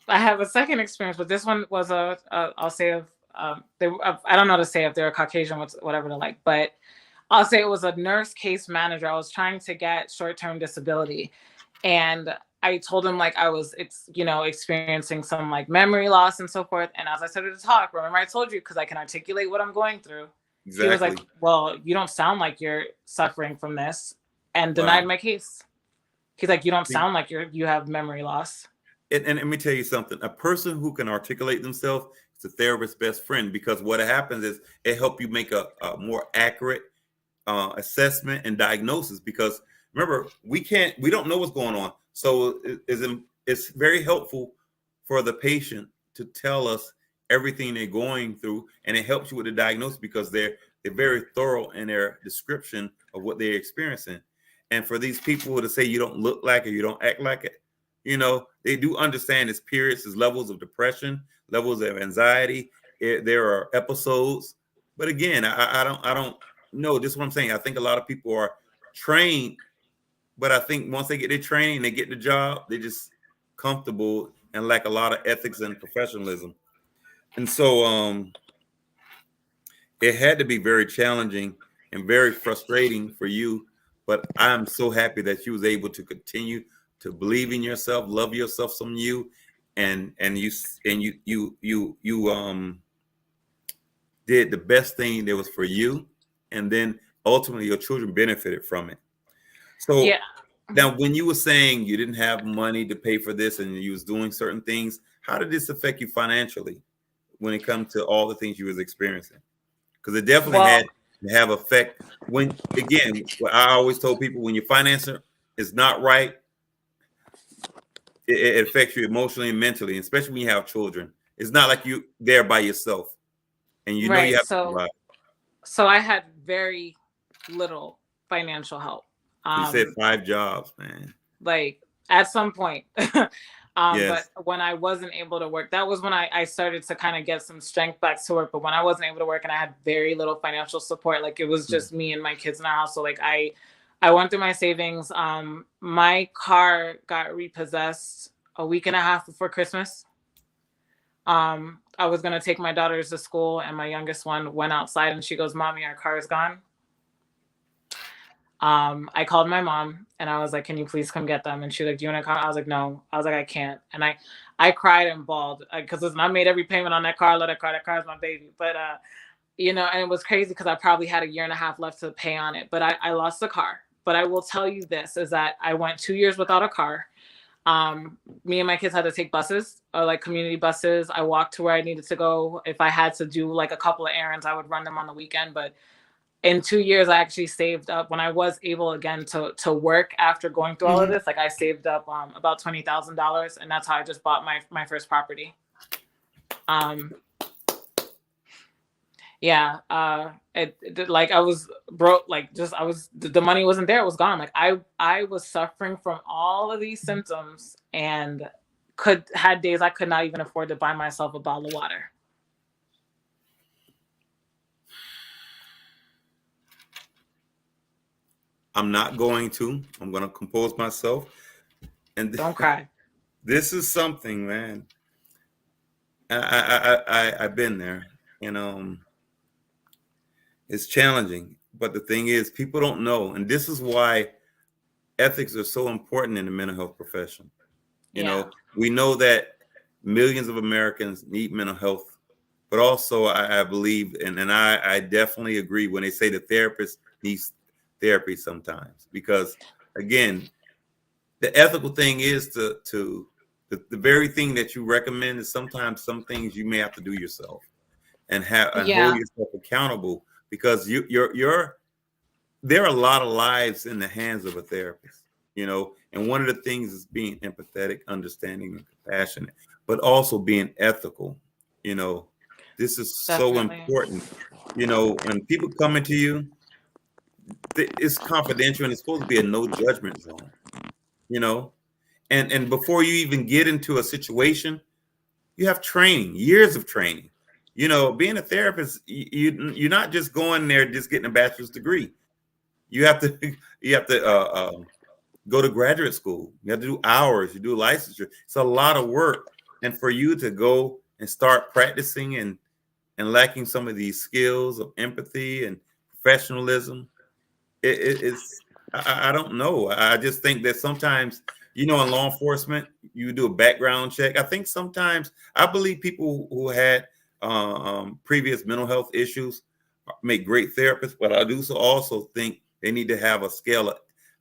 I have a second experience, but this one was I'll say I don't know to say if they're a Caucasian, whatever they're like, but I'll say it was a nurse case manager. I was trying to get short-term disability, and I told him like I was, experiencing some like memory loss and so forth. And as I started to talk, remember I told you, because I can articulate what I'm going through. Exactly. He was like, well, you don't sound like you're suffering from this, and denied my case. He's like, you don't sound like you have memory loss. And let me tell you something. A person who can articulate themselves is a therapist's best friend, because what happens is it helps you make a more accurate assessment and diagnosis. Because remember, we don't know what's going on. So it's very helpful for the patient to tell us everything they're going through, and it helps you with the diagnosis because they're very thorough in their description of what they're experiencing. And for these people to say you don't look like it, you don't act like it, they do understand it's periods, there's levels of depression, levels of anxiety. There are episodes, but again, I don't know. This is what I'm saying. I think a lot of people are trained, but I think once they get their training, they get the job, they're just comfortable and lack a lot of ethics and professionalism. And so it had to be very challenging and very frustrating for you. But I'm so happy that you was able to continue to believe in yourself, love yourself, some you, and you did the best thing that was for you, and then ultimately your children benefited from it. So now, when you were saying you didn't have money to pay for this and you was doing certain things, how did this affect you financially when it comes to all the things you was experiencing? because it definitely Well, had to have effect. When again, what I always told people, when your financer is not right, it affects you emotionally and mentally, especially when you have children. It's not like you there by yourself, and you know you right. have to survive. So I had very little financial help. You said Um, 5 jobs, man. like at some point. But Yes. when I wasn't able to work, that was when I started to kind of get some strength back to work. But when I wasn't able to work and I had very little financial support, like it was just me and my kids in our house. So like I went through my savings. My car got repossessed a week and a half before Christmas. I was gonna take my daughters to school, and my youngest one went outside, and she goes, "Mommy, our car is gone." I called my mom and I was like, "Can you please come get them?" And she was like, "Do you want to come?" I was like, "No." I was like, "I can't." And I cried and bawled because listen, I made every payment on that car. I love that car. That car is my baby. But and it was crazy because I probably had a year and a half left to pay on it. But I lost the car. But I will tell you this is that I went 2 years without a car. Me and my kids had to take buses or like community buses. I walked to where I needed to go. If I had to do like a couple of errands, I would run them on the weekend. But in 2 years, I actually saved up when I was able again to work after going through all of this. Like I saved up about $20,000, and that's how I just bought my first property. Yeah, like I was broke, like just I was the money wasn't there, it was gone. Like I was suffering from all of these symptoms and had days I could not even afford to buy myself a bottle of water. I'm not going to. I'm going to compose myself. And Don't cry. this is something, man. I've been there. You know, it's challenging. But the thing is, people don't know. And this is why ethics are so important in the mental health profession. You Yeah. know, we know that millions of Americans need mental health, but also I believe, and I definitely agree when they say the therapist needs therapy sometimes, because again, the ethical thing is to the very thing that you recommend is sometimes some things you may have to do yourself and hold Yeah. yourself accountable, because you're there are a lot of lives in the hands of a therapist, you know, and one of the things is being empathetic, understanding, and compassionate, but also being ethical. You know, this is so Definitely. important. You know, when people come into you, it's confidential and it's supposed to be a no judgment zone, you know, and before you even get into a situation, you have training, years of training. You know, being a therapist, you're not just going there just getting a bachelor's degree. You have to you have to go to graduate school. You have to do hours. You do licensure. It's a lot of work, and for you to go and start practicing and lacking some of these skills of empathy and professionalism, it's I don't know. I just think that sometimes, you know, in law enforcement, you do a background check. I think sometimes I believe people who had previous mental health issues make great therapists, but I do also think they need to have a scale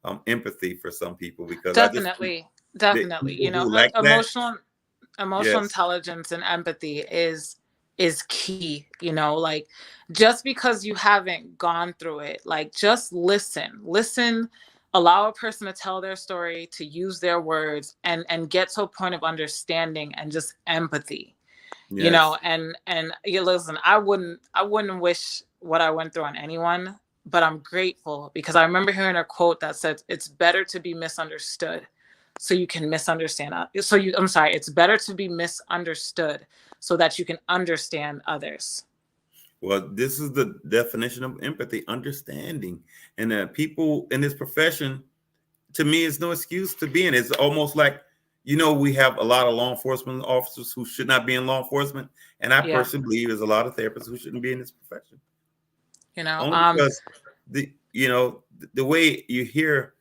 of empathy for some people, because I just think Definitely. that Definitely. people who lack that, Emotional yes, intelligence and empathy is key, like just because you haven't gone through it, like just listen, allow a person to tell their story, to use their words and get to a point of understanding and just empathy, yes, and you listen, I wouldn't wish what I went through on anyone, but I'm grateful because I remember hearing a quote that said it's better to be misunderstood so you can misunderstand. I'm sorry, it's better to be misunderstood so that you can understand others. well, this is the definition of empathy, understanding. And people in this profession, to me, is no excuse to be in. It's almost like, you know, we have a lot of law enforcement officers who should not be in law enforcement, and I Yeah. personally believe there's a lot of therapists who shouldn't be in this profession, You know, only because the way you hear,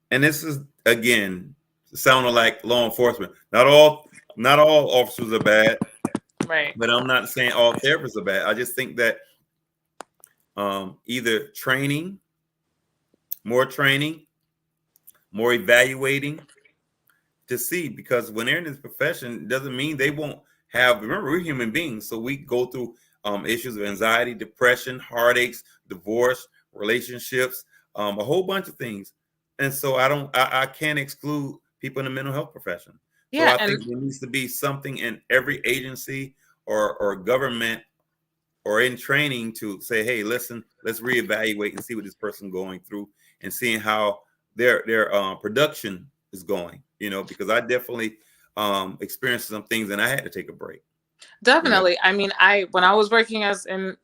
and this is again sounding like law enforcement. Not all officers are bad, right. but I'm not saying all therapists are bad. I just think that either training, more evaluating to see, because when they're in this profession, it doesn't mean they won't have. Remember, we're human beings, so we go through issues of anxiety, depression, heartaches, divorce, relationships, a whole bunch of things. And so I can't exclude people in the mental health profession. So Yeah, I and think there needs to be something in every agency or government or in training to say, hey, listen, let's reevaluate and see what this person going through and seeing how their production is going, because I definitely experienced some things and I had to take a break. definitely. I mean, when I was working as in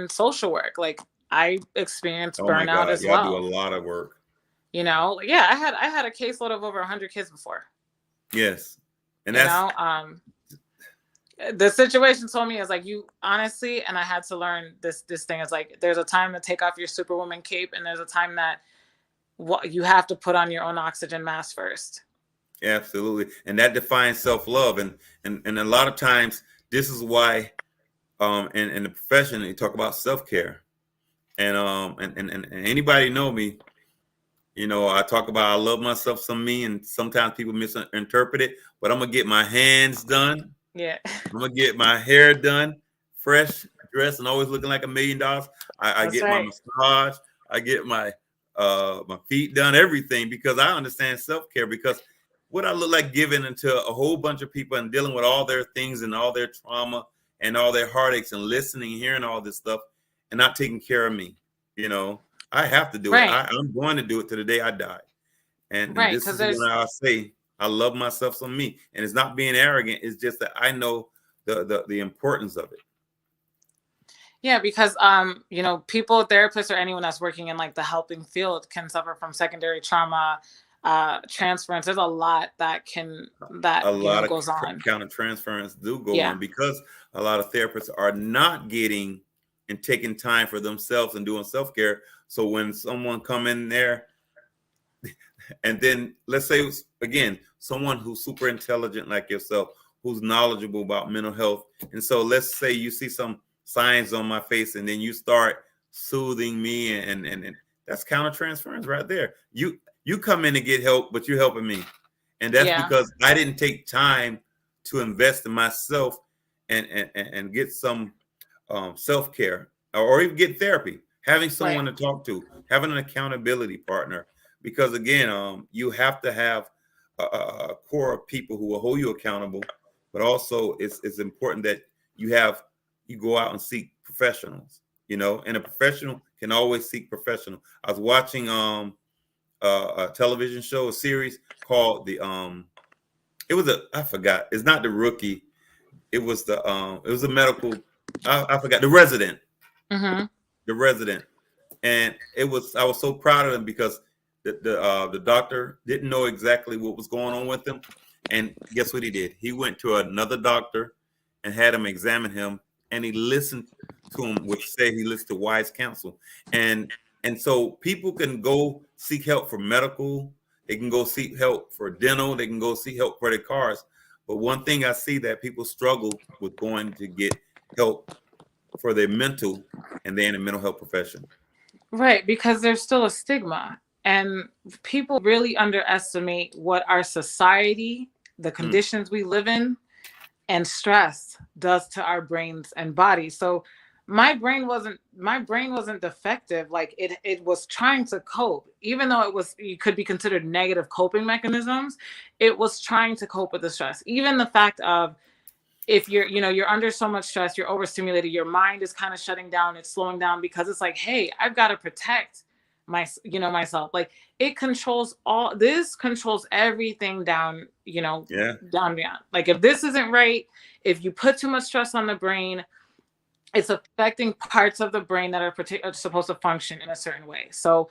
social work, like I experienced Oh my burnout God, as y'all do a well. lot of work. Yeah, I had a caseload of over 100 kids before. Yes. And You that's know, the situation told me is like, you honestly, and I had to learn this thing is like, there's a time to take off your superwoman cape, and there's a time that you have to put on your own oxygen mask first. absolutely. And that defines self-love. And a lot of times this is why in the profession they talk about self-care. And anybody know me, I talk about I love myself some me, and sometimes people misinterpret it, but I'm gonna get my hands done. Yeah. I'm gonna get my hair done, fresh, dressed, and always looking like $1 million. I That's get my right. massage. I get my feet done, everything, because I understand self-care. Because what I look like giving into a whole bunch of people and dealing with all their things and all their trauma and all their heartaches and listening, hearing all this stuff, and not taking care of me. I have to do it. Right. I'm going to do it to the day I die. And Right. this Because is when there's I say I love myself some me. And it's not being arrogant. It's just that I know the importance of it. Yeah, because people, therapists, or anyone that's working in like the helping field can suffer from secondary trauma, transference. There's a lot that A lot of goes on. counter transference do go Yeah. on because a lot of therapists are not getting and taking time for themselves and doing self-care. So when someone come in there, and then let's say again, someone who's super intelligent like yourself, who's knowledgeable about mental health, and so let's say you see some signs on my face, and then you start soothing me, and that's counter transference right there. You come in to get help, but you're helping me, and that's Yeah. because I didn't take time to invest in myself and get some self care or even get therapy. Having someone Right. to talk to, having an accountability partner, because again, you have to have a core of people who will hold you accountable, but also it's important that you go out and seek professionals, and a professional can always seek professional. I was watching a television show, a series called I forgot, it's not The Rookie, it was a medical, I forgot, Mm-hmm. The Resident, and I was so proud of them because the doctor didn't know exactly what was going on with him, and guess what he did? He went to another doctor and had him examine him, and he listened to him, which said he listened to wise counsel, and so people can go seek help for medical, they can go seek help for dental, they can go seek help for their cars, but one thing I see that people struggle with going to get help for their mental, and they're in the mental health profession. Right, because there's still a stigma, and people really underestimate what our society, the Mm, conditions we live in, and stress does to our brains and bodies. So my brain wasn't defective. Like it was trying to cope, even though it could be considered negative coping mechanisms. It was trying to cope with the stress. Even the fact of, if you're under so much stress, you're overstimulated, your mind is kind of shutting down, it's slowing down, because it's like, hey, I've got to protect myself. Like, this controls everything down, yeah. down beyond. Like, if this isn't right, if you put too much stress on the brain, it's affecting parts of the brain that are supposed to function in a certain way. So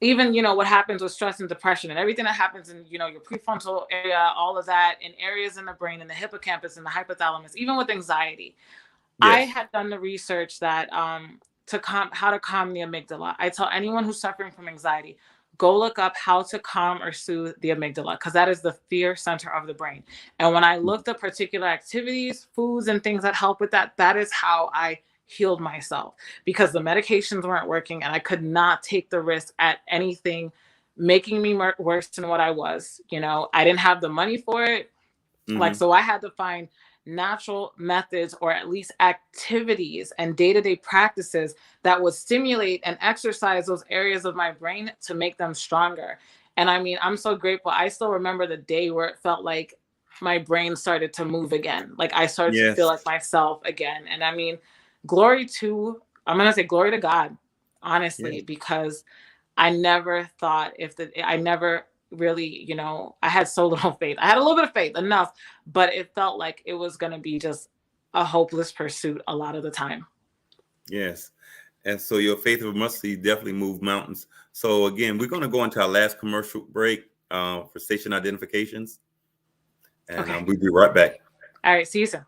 even what happens with stress and depression and everything that happens in your prefrontal area, all of that, in areas in the brain, in the hippocampus and the hypothalamus, even with anxiety, I Yes. had done the research that how to calm the amygdala. I tell anyone who's suffering from anxiety, go look up how to calm or soothe the amygdala, because that is the fear center of the brain. And when I looked at particular activities, foods, and things that help with that, that is how I healed myself, because the medications weren't working and I could not take the risk at anything making me worse than what I was. I didn't have the money for it. Like, Hmm. so I had to find natural methods or at least activities and day-to-day practices that would stimulate and exercise those areas of my brain to make them stronger. And I mean, I'm so grateful. I still remember the day where it felt like my brain started to move again. Like I started to feel Yes. like myself again. And I mean, glory to, I'm going to say glory to God, honestly, Yes. because I never thought I never really, I had so little faith. I had a little bit of faith, enough, but it felt like it was going to be just a hopeless pursuit a lot of the time. Yes. And so your faith of mustard seed definitely moved mountains. So again, we're going to go into our last commercial break for station identifications. And Okay. we'll be right back. All right. See you soon.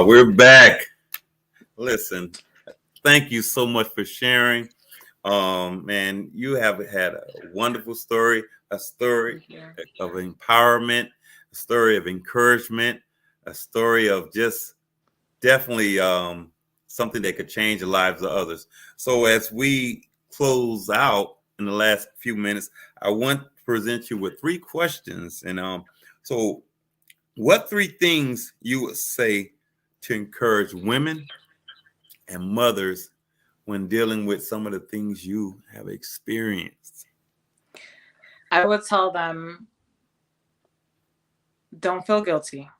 We're back. Listen, thank you so much for sharing. Man, you have had a wonderful story, a story of empowerment, a story of encouragement, a story of just definitely something that could change the lives of others. So as we close out in the last few minutes, I want to present you with 3 questions. And so what 3 things you would say to encourage women and mothers when dealing with some of the things you have experienced? I would tell them, don't feel guilty.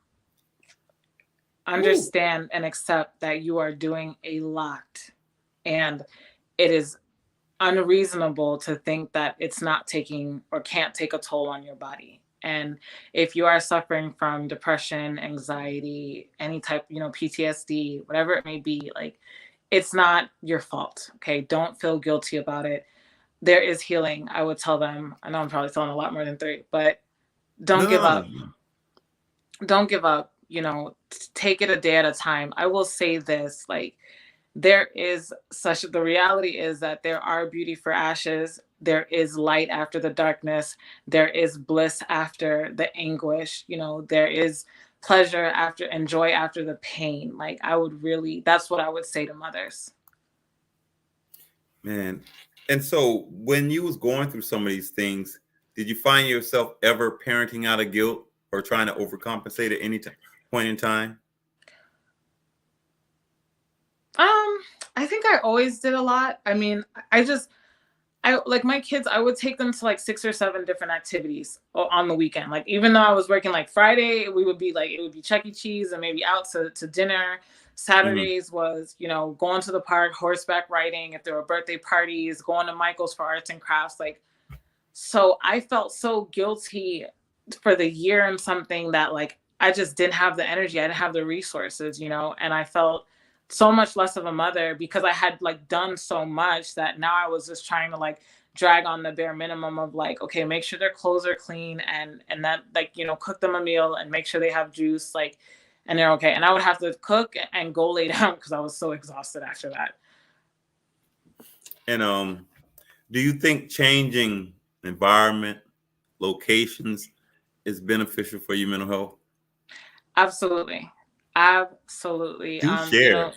Understand and accept that you are doing a lot. And it is unreasonable to think that it's not taking or can't take a toll on your body. And if you are suffering from depression, anxiety, any type, PTSD, whatever it may be, like, it's not your fault. Okay. Don't feel guilty about it. There is healing. I would tell them, I know I'm probably telling a lot more than 3, but don't give up. Don't give up. Take it a day at a time. I will say this, like, the reality is that there are beauty for ashes. There is light after the darkness. There is bliss after the anguish. There is pleasure after and joy after the pain. Like, that's what I would say to mothers. Man. And so when you was going through some of these things, did you find yourself ever parenting out of guilt or trying to overcompensate at any point in time? I think I always did a lot. I mean, I like my kids, I would take them to like 6 or 7 different activities on the weekend. Like, even though I was working, like Friday, it would be Chuck E. Cheese and maybe out to dinner. Saturdays was, going to the park, horseback riding. If there were birthday parties, going to Michael's for arts and crafts. Like, so I felt so guilty for the year and something that, like, I just didn't have the energy. I didn't have the resources, and I felt so much less of a mother because I had like done so much that now I was just trying to like drag on the bare minimum of like, okay, make sure their clothes are clean and that, like, cook them a meal and make sure they have juice, like, and they're okay. And I would have to cook and go lay down because I was so exhausted after that. And do you think changing environment, locations is beneficial for your mental health? Absolutely. Do share.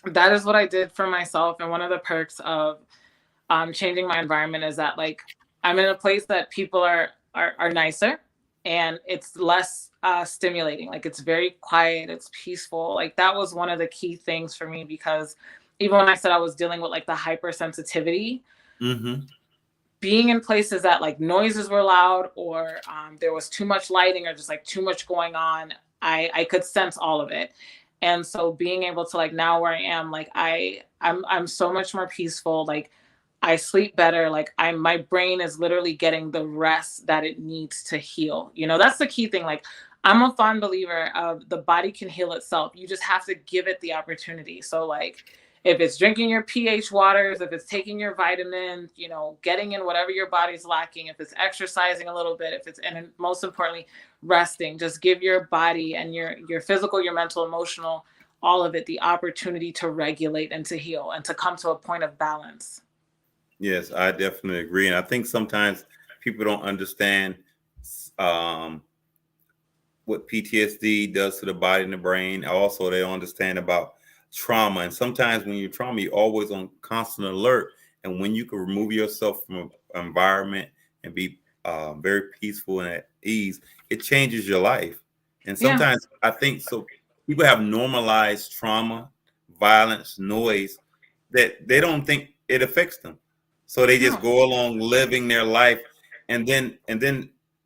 that is what I did for myself. And one of the perks of changing my environment is that like I'm in a place that people are nicer, and it's less stimulating. Like it's very quiet, it's peaceful. Like that was one of the key things for me, because even when I said I was dealing with like the hypersensitivity, Mm-hmm. being in places that like noises were loud, or there was too much lighting, or just like too much going on, I could sense all of it. And so being able to like now where I am, like I'm so much more peaceful. Like I sleep better. Like my brain is literally getting the rest that it needs to heal. You know, that's the key thing. Like I'm a fond believer of the body can heal itself. You just have to give it the opportunity. So like if it's drinking your pH waters, if it's taking your vitamins, you know, getting in whatever your body's lacking, if it's exercising a little bit, if it's, and most importantly, resting, just give your body and your physical, your mental, emotional, all of it, the opportunity to regulate and to heal and to come to a point of balance. Yes, I definitely agree. And I think sometimes people don't understand um, what PTSD does to the body and the brain. Also, they don't understand about trauma. And sometimes when you're trauma, you're always on constant alert. And when you can remove yourself from an environment and be very peaceful and at ease, it changes your life. And Yeah. sometimes I think so people have normalized trauma, violence, noise that they don't think it affects them. So they just No. go along living their life. And then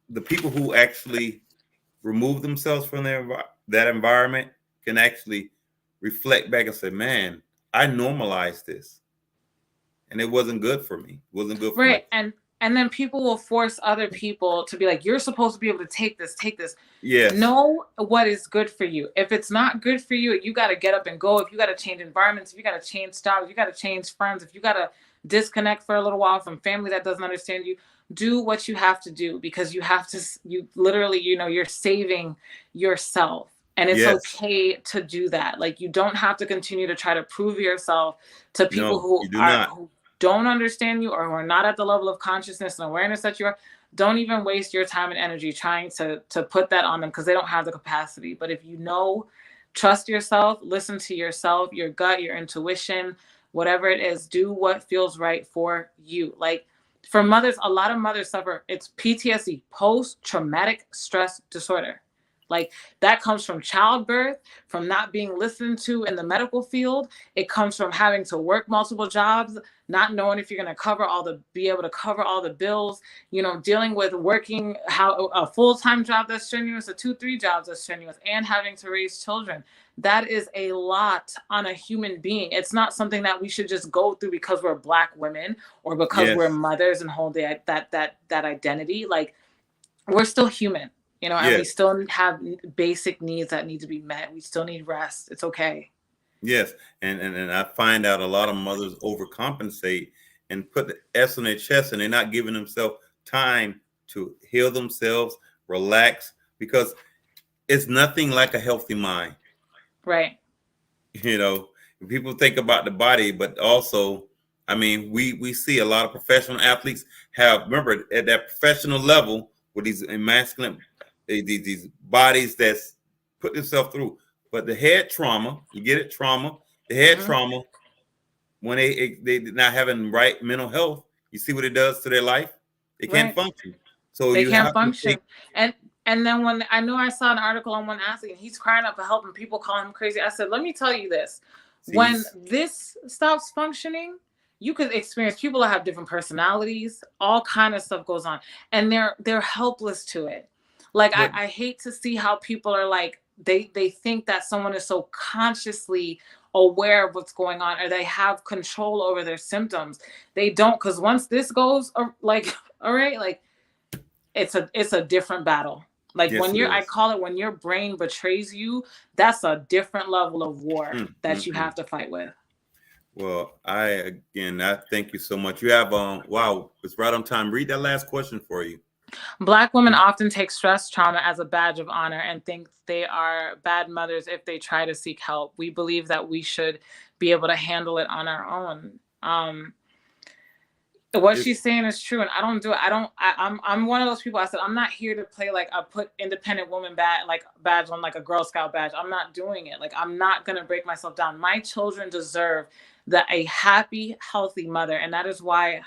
the people who actually remove themselves from that environment can actually reflect back and say, "Man, I normalized this, and it wasn't good for me. It wasn't good for my." Right. And then people will force other people to be like, you're supposed to be able to take this, take this. Yes, Know what is good for you. If it's not good for you, you got to get up and go. If you got to change environments, if you got to change jobs, you got to change friends, if you got to disconnect for a little while from family that doesn't understand you, do what you have to do, because you have to, you literally, you know, you're saving yourself. And it's yes, okay to do that. Like you don't have to continue to try to prove yourself to people no, who you do are not. who don't understand you, or who are not at the level of consciousness and awareness that you are. Don't even waste your time and energy trying to put that on them, because they don't have the capacity. But if you know, trust yourself, listen to yourself, your gut, your intuition, whatever it is, do what feels right for you. Like for mothers, a lot of mothers suffer, it's PTSD, post traumatic stress disorder. Like that comes from childbirth, from not being listened to in the medical field. It comes from having to work multiple jobs, not knowing if you're going to be able to cover all the bills, you know, dealing with working how a full-time job that's strenuous, a 2-3 jobs that's strenuous, and having to raise children. That is a lot on a human being. It's not something that we should just go through because we're Black women or because we're Yes, mothers and hold that identity. Like we're still human, you know, and we yes, still have basic needs that need to be met. We still need rest. It's okay. yes. And I find out a lot of mothers overcompensate and put the S on their chest, and they're not giving themselves time to heal themselves, relax, because it's nothing like a healthy mind. Right. You know, people think about the body, but also, I mean, we see a lot of professional athletes have, remember, at that professional level with these masculine these bodies that's put themselves through. But the head trauma, you get it, trauma, the head Mhm. trauma, when they not having right mental health, you see what it does to their life. They can't Right. function. So They you can't have to function. take And then when I know, I saw an article on one athlete and he's crying out for help and people call him crazy. I said, let me tell you this. When these. this stops functioning, you could experience people that have different personalities, all kind of stuff goes on. And they're helpless to it. Like But I hate to see how people are like, they think that someone is so consciously aware of what's going on, or they have control over their symptoms. They don't, because once this goes like all right, like it's a different battle. Like yes, when it I is. call it, when your brain betrays you, that's a different level of war Mm, that mm, you mm. have to fight with. Well, I thank you so much. You have wow, it's right on time. Read that last question for you. Black women often take stress trauma as a badge of honor and think they are bad mothers if they try to seek help. We believe that we should be able to handle it on our own. What she's saying is true, and I don't do it. I'm one of those people. I said I'm not here to play like I put independent woman badge on like a Girl Scout badge. I'm not doing it. Like I'm not gonna break myself down. My children deserve a happy, healthy mother, and that is why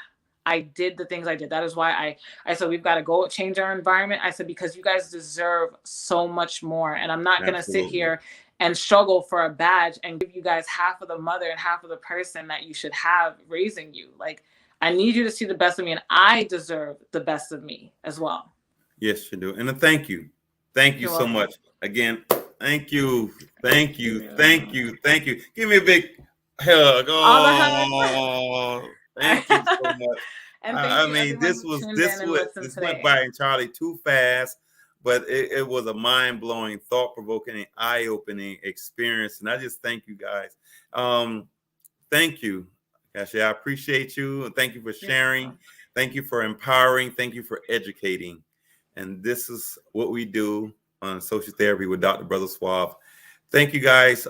I did the things I did. That is why I said we've got to go change our environment. I said because you guys deserve so much more, and I'm not gonna sit here and struggle for a badge and give you guys half of the mother and half of the person that you should have raising you. Like. I need you to see the best of me, and I deserve the best of me as well. Yes, you do. And thank you. Thank you so much. Again, thank you. Thank you. Thank you. Thank you. Give me a big hug. Oh, thank you so much. I mean, this went by entirely too fast, but it was a mind-blowing, thought-provoking, and eye-opening experience. And I just thank you guys. Thank you. Cachet, I appreciate you, and thank you for sharing. Thank you for empowering. Thank you for educating. And this is what we do on Social Therapy with Dr. Brother Suave. Thank you, guys.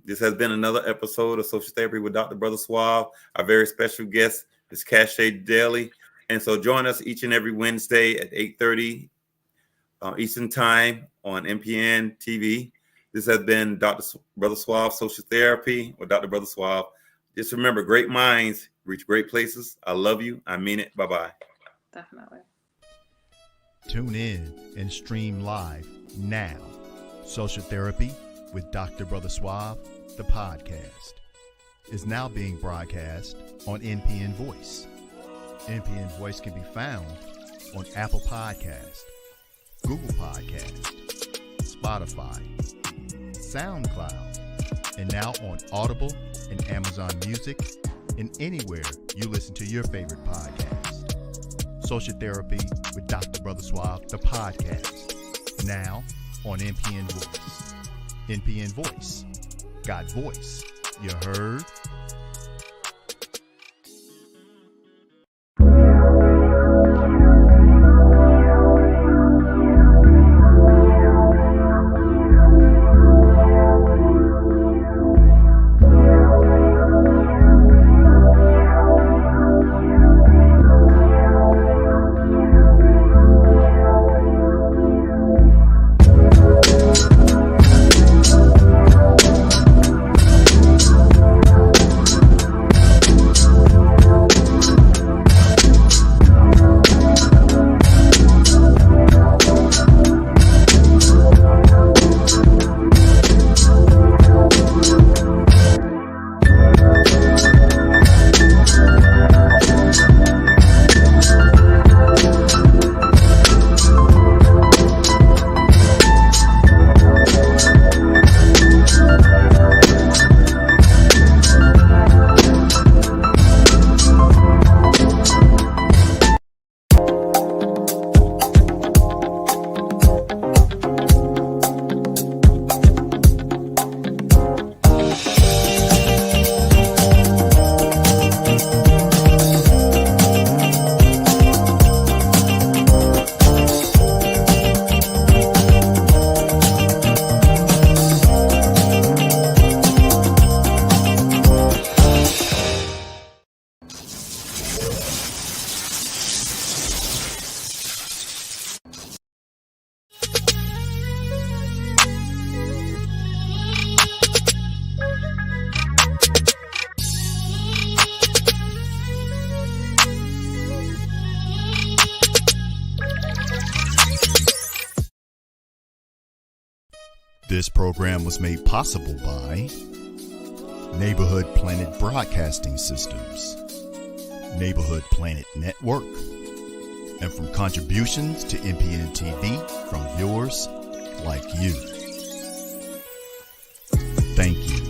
This has been another episode of Social Therapy with Dr. Brother Suave. Our very special guest is Cachet Daley. And so join us each and every Wednesday at 8:30 Eastern Time on NPN TV. This has been Dr. Brother Suave Social Therapy with Dr. Brother Suave. Just remember, great minds reach great places. I love you. I mean it. Bye-bye. Definitely. Tune in and stream live now. Social Therapy with Dr. Brother Suave, the podcast, is now being broadcast on NPN Voice. NPN Voice can be found on Apple Podcast, Google Podcast, Spotify, SoundCloud, and now on Audible and Amazon Music, and anywhere you listen to your favorite podcast. Social Therapy with Dr. Brother Suave, the podcast, now on NPN Voice. NPN Voice. Got voice. You heard? This program was made possible by Neighborhood Planet Broadcasting Systems, Neighborhood Planet Network, and from contributions to NPN TV from viewers like you. Thank you.